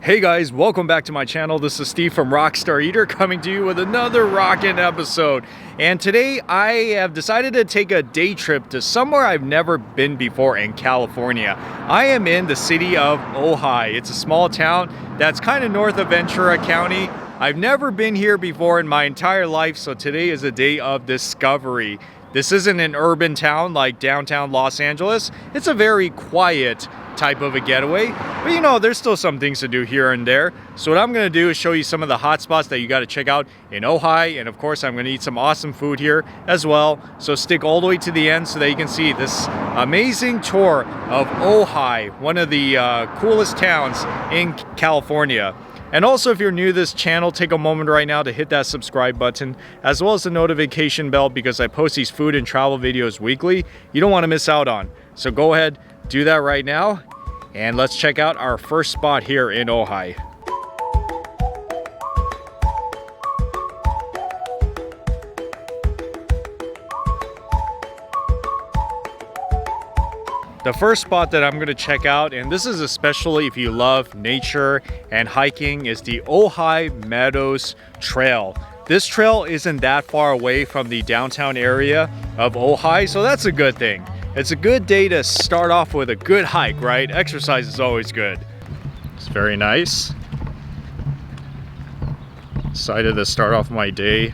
Hey guys, welcome back to my channel. This is Steve from Rockstar Eater coming to you with another rockin' episode. And today I have decided to take a day trip to somewhere I've never been before in California. I am in the city of Ojai. It's a small town that's kind of north of Ventura County. I've never been here before in my entire life, so today is a day of discovery. This isn't an urban town like downtown Los Angeles. It's a very quiet type of a getaway, but you know, there's still some things to do here and there. So what I'm going to do is show you some of the hot spots that you got to check out in Ojai, and of course I'm going to eat some awesome food here as well. So stick all the way to the end so that you can see this amazing tour of Ojai, one of the coolest towns in California. And also, if you're new to this channel, take a moment right now to hit that subscribe button, as well as the notification bell, because I post these food and travel videos weekly you don't want to miss out on. So go ahead, do that right now, and let's check out our first spot here in Ojai. The first spot that I'm going to check out, and this is especially if you love nature and hiking, is the Ojai Meadows Trail. This trail isn't that far away from the downtown area of Ojai, so that's a good thing. It's a good day to start off with a good hike, right? Exercise is always good. It's very nice. Decided to start off my day.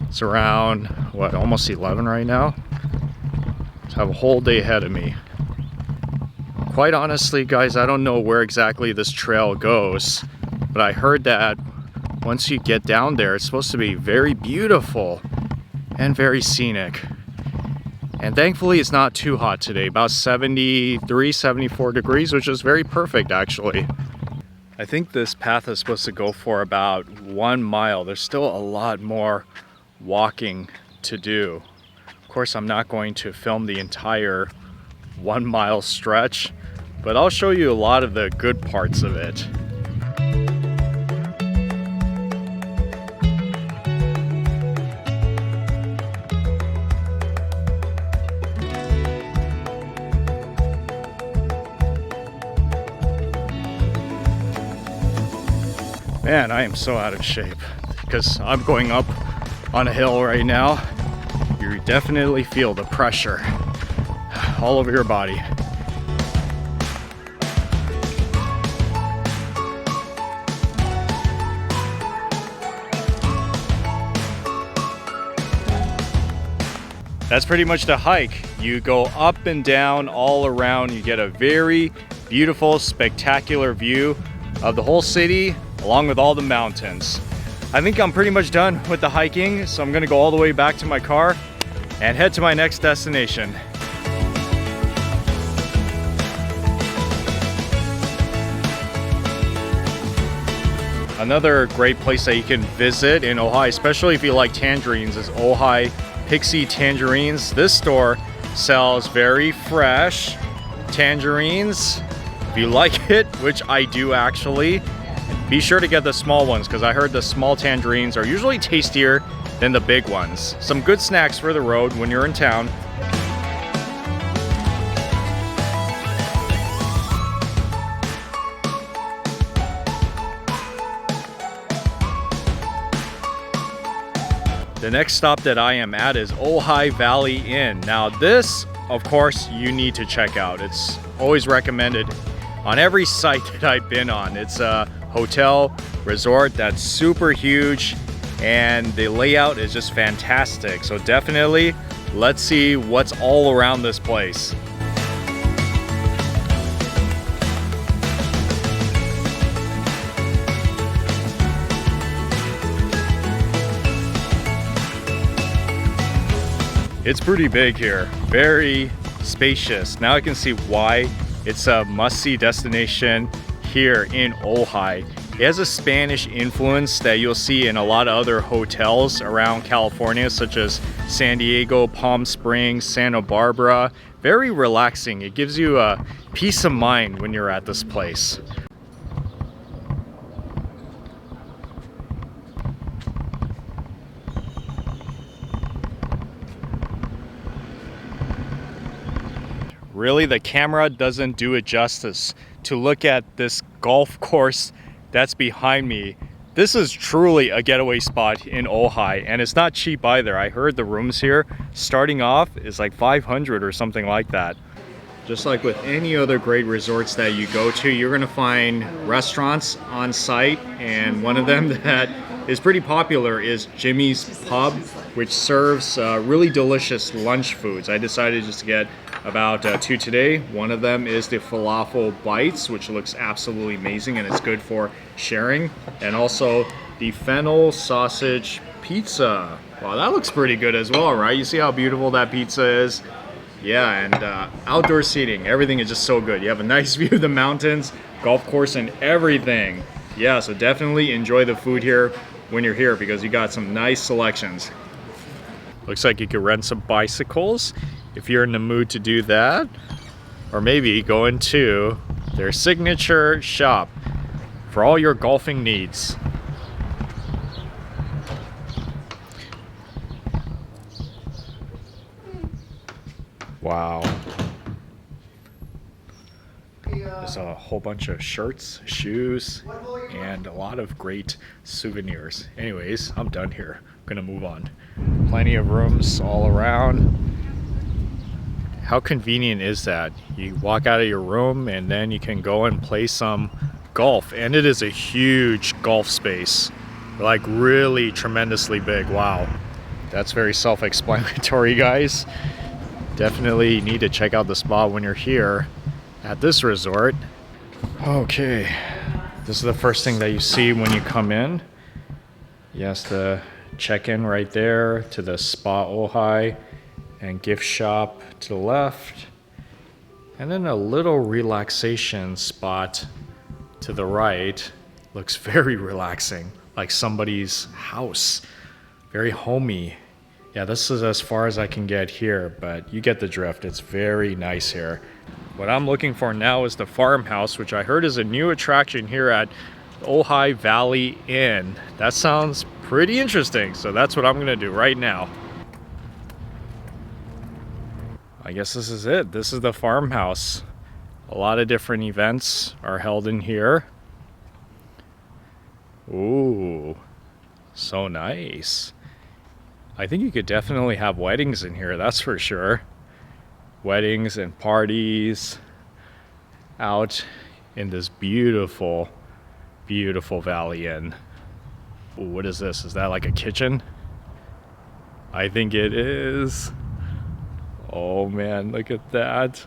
It's around, what, almost 11 right now? Have a whole day ahead of me. Quite honestly, guys, I don't know where exactly this trail goes, but I heard that once you get down there, it's supposed to be very beautiful and very scenic. And thankfully, it's not too hot today, about 73, 74 degrees, which is very perfect, actually. I think this path is supposed to go for about 1 mile. There's still a lot more walking to do. Of course, I'm not going to film the entire 1 mile stretch, but I'll show you a lot of the good parts of it. Man, I am so out of shape because I'm going up on a hill right now. You definitely feel the pressure all over your body. That's pretty much the hike. You go up and down all around. You get a very beautiful, spectacular view of the whole city, along with all the mountains. I think I'm pretty much done with the hiking, so I'm gonna go all the way back to my car and head to my next destination. Another great place that you can visit in Ojai, especially if you like tangerines, is Ojai Pixie Tangerines. This store sells very fresh tangerines. If you like it, which I do actually, be sure to get the small ones, because I heard the small tangerines are usually tastier than the big ones. Some good snacks for the road when you're in town. The next stop that I am at is Ojai Valley Inn. Now this, of course, you need to check out. It's always recommended on every site that I've been on. It's a hotel resort that's super huge, and the layout is just fantastic. So definitely, let's see what's all around this place. It's pretty big here, very spacious. Now I can see why it's a must-see destination here in Ojai. It has a Spanish influence that you'll see in a lot of other hotels around California, such as San Diego, Palm Springs, Santa Barbara. Very relaxing. It gives you a peace of mind when you're at this place. Really, the camera doesn't do it justice to look at this golf course that's behind me. This is truly a getaway spot in Ojai, and it's not cheap either. I heard the rooms here starting off is like 500 or something like that. Just like with any other great resorts that you go to, you're gonna find restaurants on site, and one of them that is pretty popular is Jimmy's Pub, which serves really delicious lunch foods. I decided just to get about 2 today. One of them is the falafel bites, which looks absolutely amazing, and it's good for sharing. And also the fennel sausage pizza. Wow, that looks pretty good as well, right? You see how beautiful that pizza is? Yeah, and outdoor seating. Everything is just so good. You have a nice view of the mountains, golf course, and everything. Yeah, so definitely enjoy the food here when you're here, because you got some nice selections. Looks like you could rent some bicycles if you're in the mood to do that, or maybe go into their signature shop for all your golfing needs. Wow. There's a whole bunch of shirts, shoes, and a lot of great souvenirs. Anyways, I'm done here. I'm gonna move on. Plenty of rooms all around. How convenient is that? You walk out of your room and then you can go and play some golf. And it is a huge golf space. Like really tremendously big. Wow. That's very self-explanatory, guys. Definitely need to check out the spot when you're here at this resort. Okay, this is the first thing that you see when you come in. Yes, the check-in right there to the Spa Ojai and gift shop to the left. And then a little relaxation spot to the right. Looks very relaxing, like somebody's house. Very homey. Yeah, this is as far as I can get here, but you get the drift. It's very nice here. What I'm looking for now is the farmhouse, which I heard is a new attraction here at Ojai Valley Inn. That sounds pretty interesting, so that's what I'm gonna do right now. I guess this is it. This is the farmhouse. A lot of different events are held in here. Ooh, so nice. I think you could definitely have weddings in here, that's for sure. Weddings and parties out in this beautiful, beautiful Valley Inn. Ooh, what is this? Is that like a kitchen? I think it is. Oh man, look at that.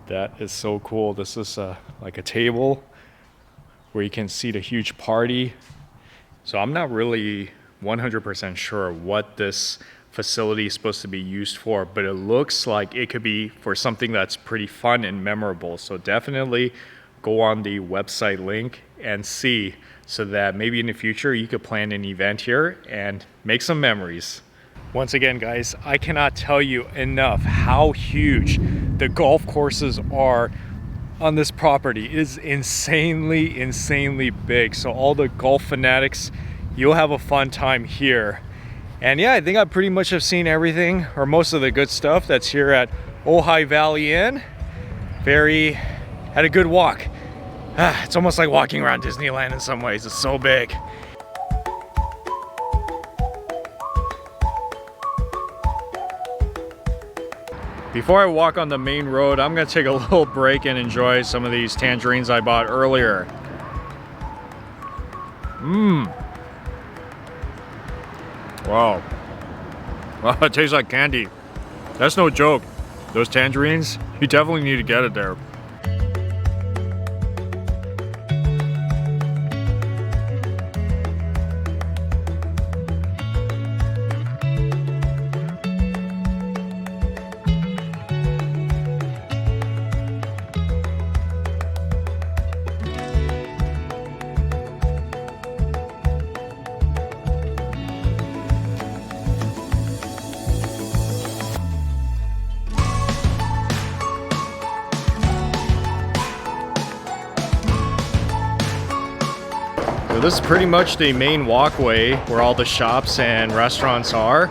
That is so cool. This is like a table where you can seat a huge party. So I'm not really 100% sure what this facility is supposed to be used for, but it looks like it could be for something that's pretty fun and memorable. So definitely go on the website link and see, so that maybe in the future you could plan an event here and make some memories. Once again, guys, I cannot tell you enough how huge the golf courses are on this property. It is insanely, insanely big. So all the golf fanatics, you'll have a fun time here. And yeah, I think I pretty much have seen everything, or most of the good stuff that's here at Ojai Valley Inn. Had a good walk. It's almost like walking around Disneyland in some ways. It's so big. Before I walk on the main road, I'm gonna take a little break and enjoy some of these tangerines I bought earlier. Wow. Wow, it tastes like candy. That's no joke. Those tangerines, you definitely need to get it there. So this is pretty much the main walkway where all the shops and restaurants are.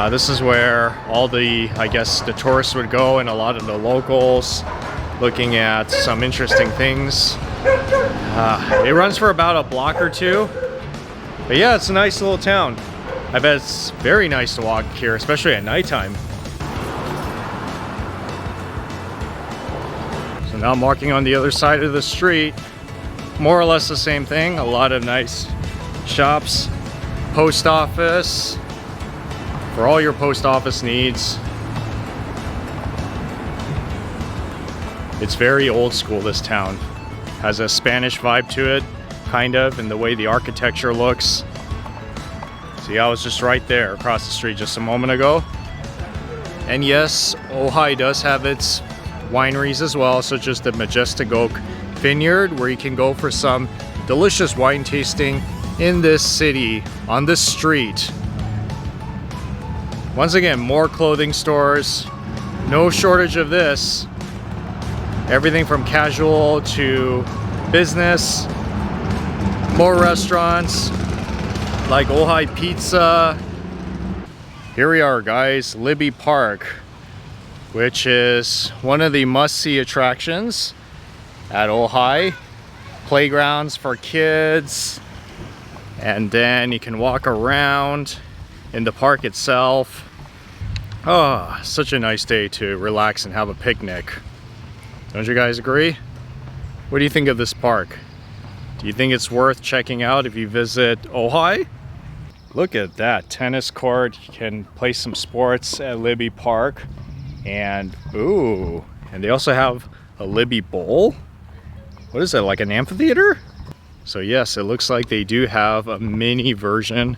This is where all the, I guess, the tourists would go, and a lot of the locals. looking at some interesting things. It runs for about a block or two. But yeah, it's a nice little town. I bet it's very nice to walk here, especially at nighttime. So now I'm walking on the other side of the street. More or less the same thing. A lot of nice shops. Post office. For all your post office needs. It's very old school, this town. Has a Spanish vibe to it, kind of, in the way the architecture looks. See, I was just right there across the street just a moment ago. And yes, Ojai does have its wineries as well, such as the Majestic Oak Vineyard, where you can go for some delicious wine tasting in this city, on this street. Once again, more clothing stores. No shortage of this. Everything from casual to business. More restaurants like Ojai Pizza. Here we are, guys, Libbey Park, which is one of the must-see attractions at Ojai. Playgrounds for kids, and then you can walk around in the park itself. Oh, such a nice day to relax and have a picnic. Don't you guys agree? What do you think of this park? Do you think it's worth checking out if you visit Ojai? Look at that tennis court. You can play some sports at Libbey Park. And ooh, and they also have a Libbey Bowl. What is that, like an amphitheater? So yes, it looks like they do have a mini version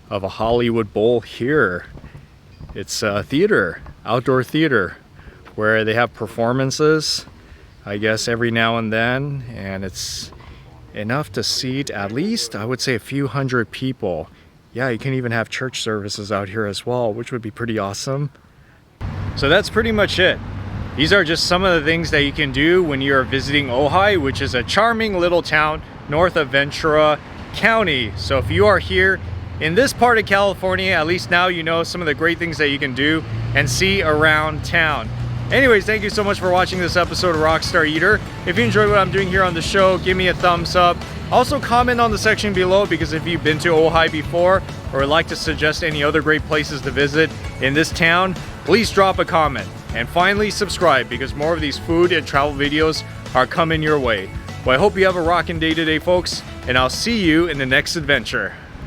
of a Hollywood Bowl here. It's a theater, outdoor theater, where they have performances, I guess, every now and then, and it's enough to seat at least, I would say, a few hundred people. Yeah, you can even have church services out here as well, which would be pretty awesome. So that's pretty much it. These are just some of the things that you can do when you're visiting Ojai, which is a charming little town north of Ventura County. So if you are here in this part of California, at least now you know some of the great things that you can do and see around town. Anyways, thank you so much for watching this episode of Rockstar Eater. If you enjoyed what I'm doing here on the show, give me a thumbs up. Also comment on the section below, because if you've been to Ojai before or would like to suggest any other great places to visit in this town, please drop a comment. And finally, subscribe, because more of these food and travel videos are coming your way. Well, I hope you have a rockin' day today, folks, and I'll see you in the next adventure.